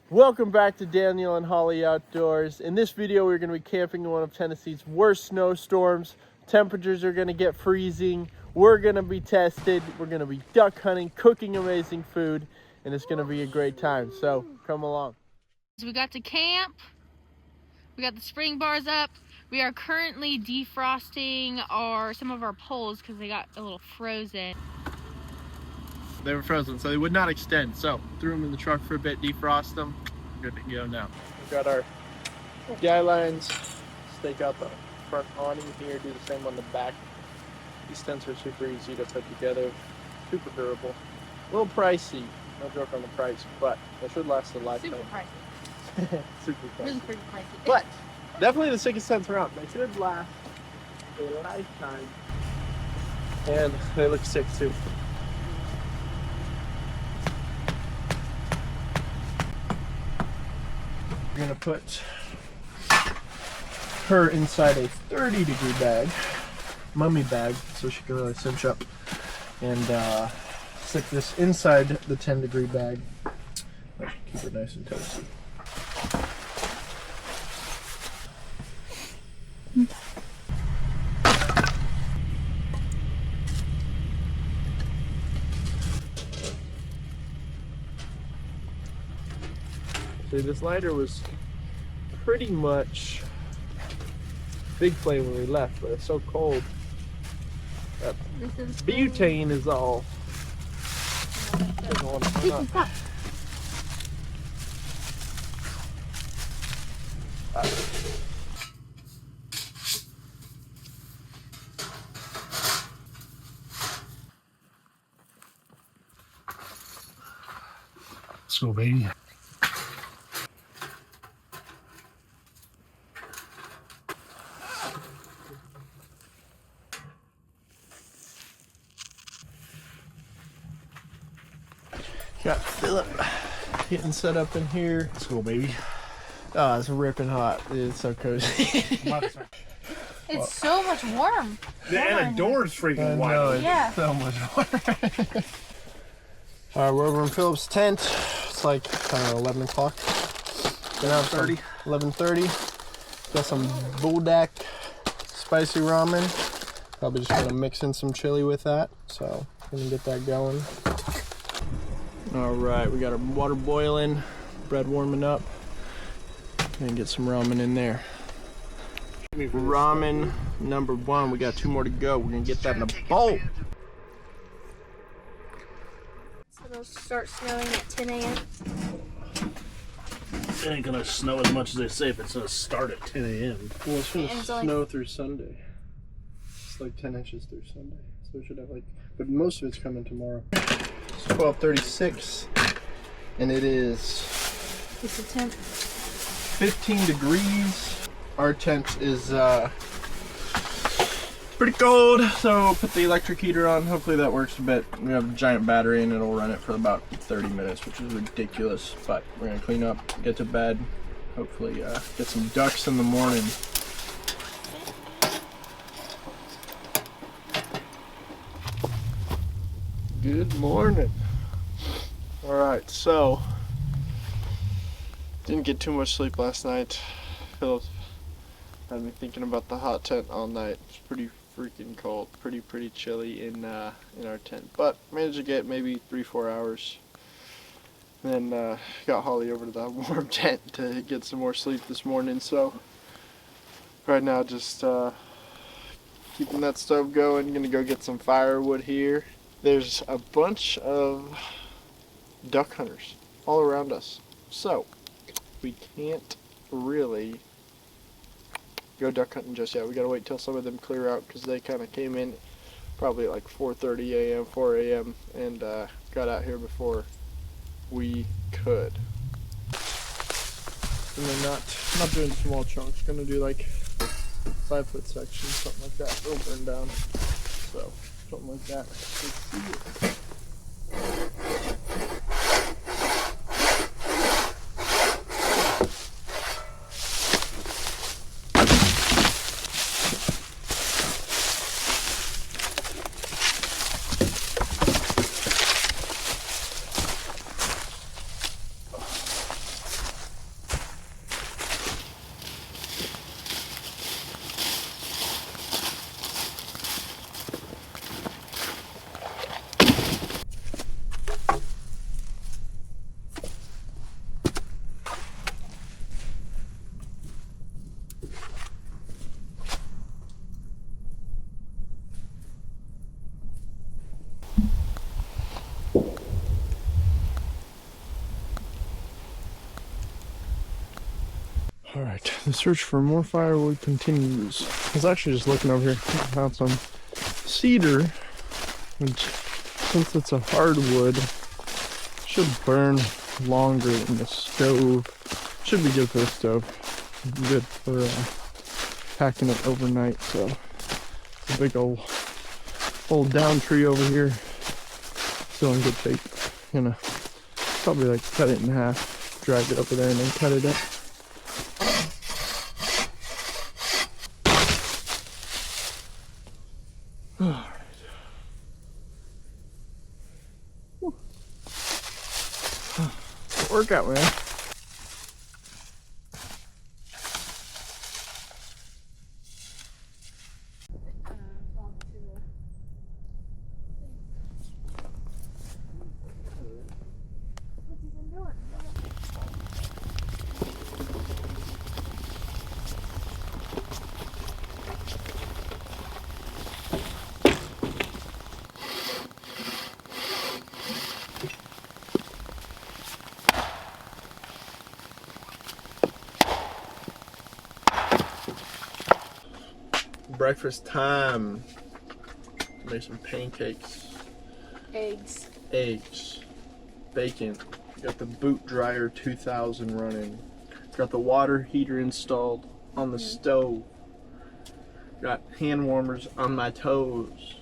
Welcome back to Daniel and Holly Outdoors. In this video, we're going to be camping in one of Tennessee's worst snowstorms. Temperatures are going to get freezing. We're going to be tested. We're going to be duck hunting, cooking amazing food, and it's going to be a great time. So come along. We got to camp. We got the spring bars up. We are currently defrosting some of our poles because they got a little frozen. They were frozen, so they would not extend. So threw them in the truck for a bit, defrost them. Good to go now. We've got our guy lines. Stake out the front awning here. Do the same on the back. These tents are super easy to put together. Super durable. A little pricey. No joke on the price, but they should last a lifetime. Super pricey. Super pricey. Really pretty pricey. But definitely the sickest tents around. They should last a lifetime. And they look sick too. We're gonna put her inside a 30-degree bag, mummy bag, so she can really cinch up, and stick this inside the 10-degree bag. That should keep her nice and toasty. See, this lighter was pretty much big flame when we left, but it's so cold that butane is all. Doesn't want to burn up. Let's go, baby. Got Philip getting set up in here. Let's go, baby. Oh, it's ripping hot. It's so cozy. It's so much warm. And the door's freaking wide. It's Yeah. so much warm. Alright, we're over in Philip's tent. It's like, I don't know, 11 o'clock. 11:30. Got some buldak spicy ramen. Probably just gonna mix in some chili with that. So, gonna get that going. Alright, we got our water boiling, bread warming up. Gonna get some ramen in there. Ramen number 1. We got 2 more to go. We're gonna get that in a bowl. So it'll start snowing at 10 a.m. It ain't gonna snow as much as they say if it's gonna start at 10 a.m. Well, it's gonna And it's snow through Sunday. It's like 10 inches through Sunday. So we should have but most of it's coming tomorrow. It's 12:36, and it is It's a temp. 15 degrees. Our tent is pretty cold, so put the electric heater on. Hopefully that works a bit. We have a giant battery and it'll run it for about 30 minutes, which is ridiculous. But we're gonna clean up, get to bed, hopefully get some ducks in the morning. Good morning. Alright, so didn't get too much sleep last night. Philip had me thinking about the hot tent all night. It's pretty freaking cold, pretty chilly in our tent, but managed to get maybe 3-4 hours. Then got Holly over to the warm tent to get some more sleep this morning. So right now just keeping that stove going. Gonna go get some firewood here. There's a bunch of duck hunters all around us, so we can't really go duck hunting just yet. We gotta wait till some of them clear out because they kind of came in probably at like 4:30 a.m., 4 a.m. and got out here before we could. And they're not doing small chunks. Gonna do like 5-foot sections, something like that. They'll burn down. So something like that. Let's see it. Alright, the search for more firewood continues. I was actually just looking over here, found some cedar, which, since it's a hardwood, should burn longer than the stove. Should be good for the stove. Good for packing it overnight. So it's a big old down tree over here, still in good shape. Gonna probably like cut it in half, drag it over there, and then cut it up. Workout, man. Breakfast time. Make some pancakes. Eggs. Eggs. Bacon. Got the boot dryer 2000 running. Got the water heater installed on the stove. Got hand warmers on my toes.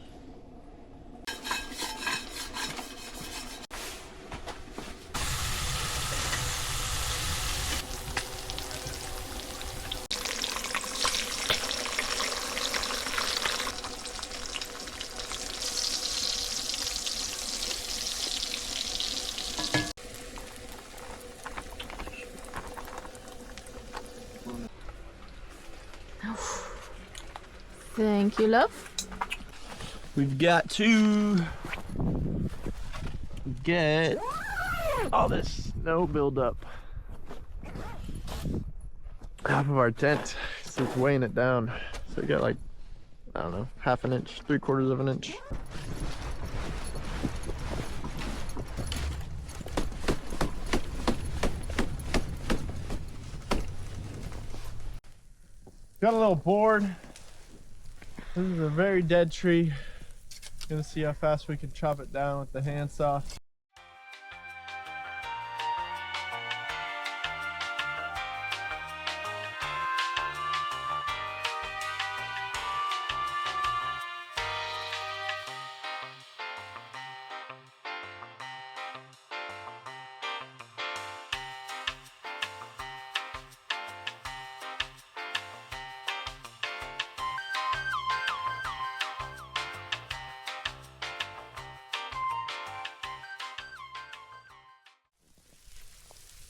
Thank you, love. We've got to get all this snow buildup off of our tent, so it's weighing it down. So we got like, I don't know, half an inch, 3/4 of an inch. Got a little board. This is a very dead tree. Gonna see how fast we can chop it down with the handsaw.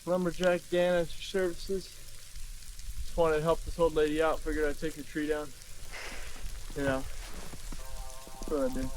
Lumberjack Dan at your services. Just wanted to help this old lady out. Figured I'd take her tree down. You know, that's what I do.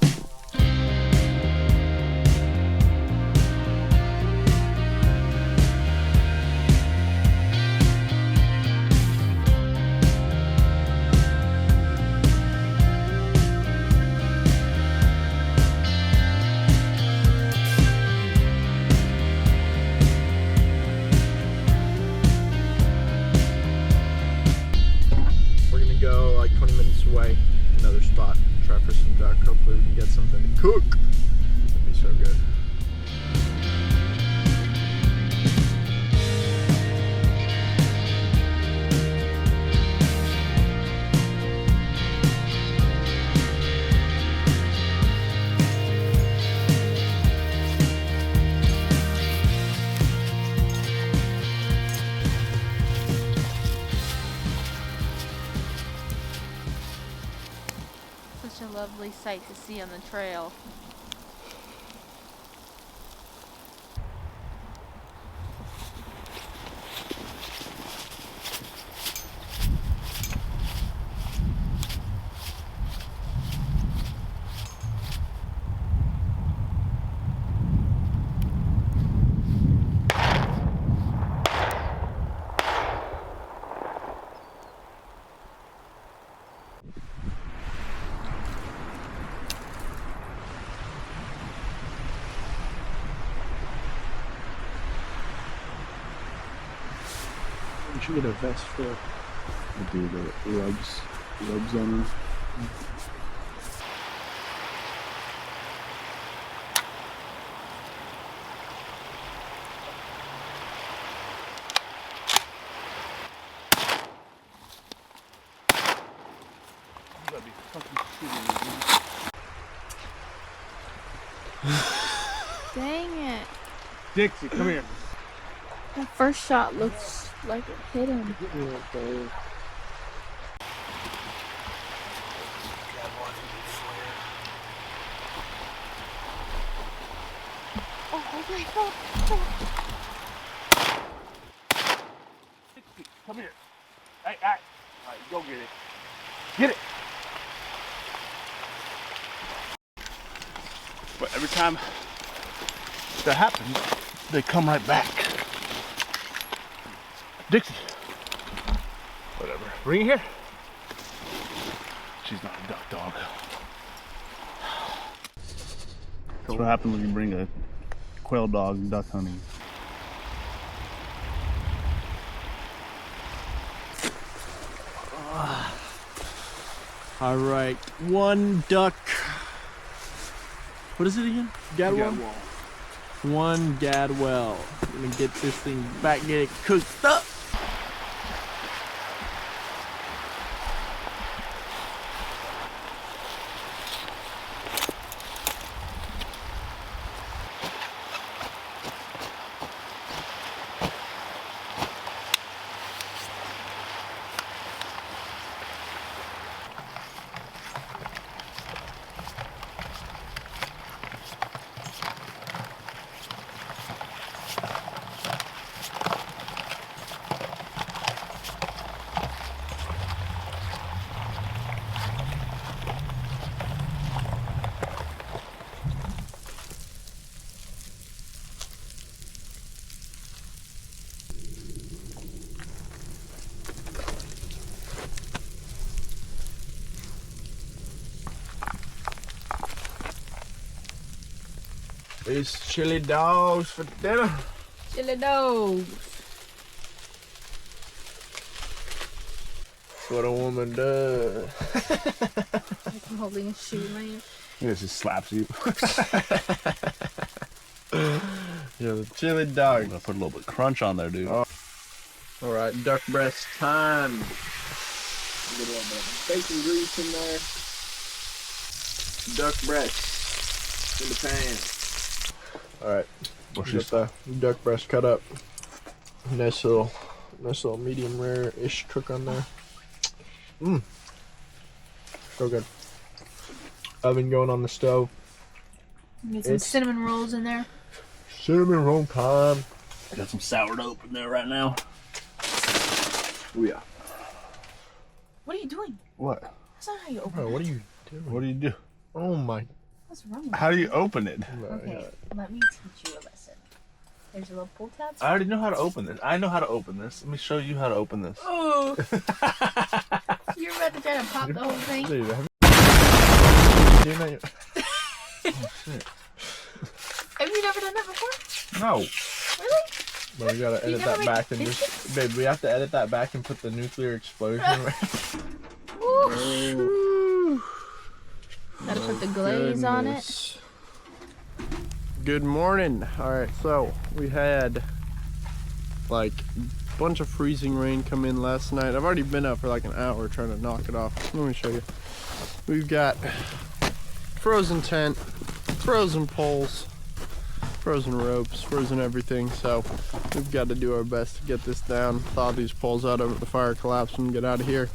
Go like 20 minutes away, another spot, try for some duck. Hopefully we can get something to cook. It'd be so good. Such a lovely sight to see on the trail. You should get a vest for Do the rubs on her. You gotta be fucking shitting me. Dang it. Dixie, come here. That first shot looks like it hit him. Oh my god. Dixie, come here. Hey, hey. Alright, go get it. Get it! But every time that happens, they come right back. Dixie. Whatever. Bring it here. She's not a duck dog. That's what happens when you bring a quail dog duck hunting. All right, one duck. What is it again? Gadwall? One gadwell. Gonna get this thing back, get it cooked up. It's chili dogs for dinner. Chili dogs. That's what a woman does. I'm holding a shoe, man. It just slaps you. Yeah, the chili dog. I'm gonna put a little bit of crunch on there, dude. Oh. All right, duck breast time. Get a little bit of bacon grease in there. Duck breast in the pan. All right, What's get the duck breast cut up. Nice little medium rare-ish cook on there. So good. Oven going on the stove. Get some cinnamon rolls in there. Cinnamon roll time. I got some sourdough in there right now. Oh yeah. What are you doing? What? That's not how you open Oh, it. what are you doing? What do you do? Oh my. What's wrong with How do you open it? Okay, let me teach you a lesson. There's a little pull tab. I already know how to open this. I know how to open this. Let me show you how to open this. Oh! You're about to try to pop the whole thing? Dude, have you seen that? Oh, shit. Have you never done that before? No. Really? But we gotta You edit never that make back and biscuits? just, babe, we have to edit that back and put the nuclear explosion. Ooh. Gotta put the glaze on it. Good morning. All right, so we had like a bunch of freezing rain come in last night. I've already been up for like an hour trying to knock it off. Let me show you. We've got frozen tent, frozen poles, frozen ropes, frozen everything. So we've got to do our best to get this down, thaw these poles out over the fire collapse and get out of here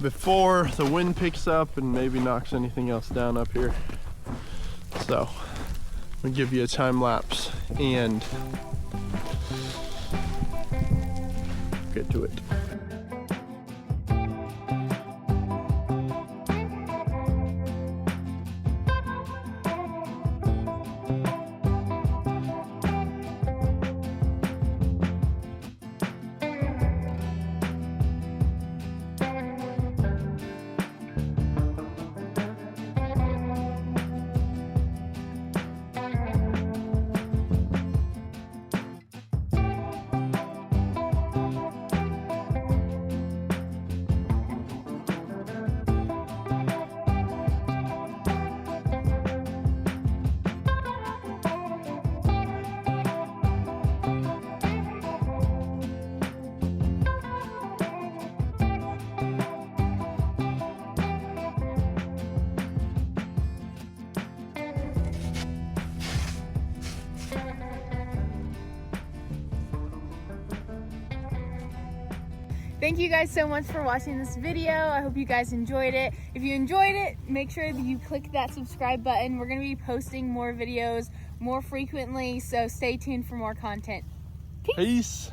before the wind picks up and maybe knocks anything else down up here. So we'll give you a time lapse and get to it. Thank you guys so much for watching this video. I hope you guys enjoyed it. If you enjoyed it, make sure that you click that subscribe button. We're going to be posting more videos more frequently, so stay tuned for more content. Peace. Peace.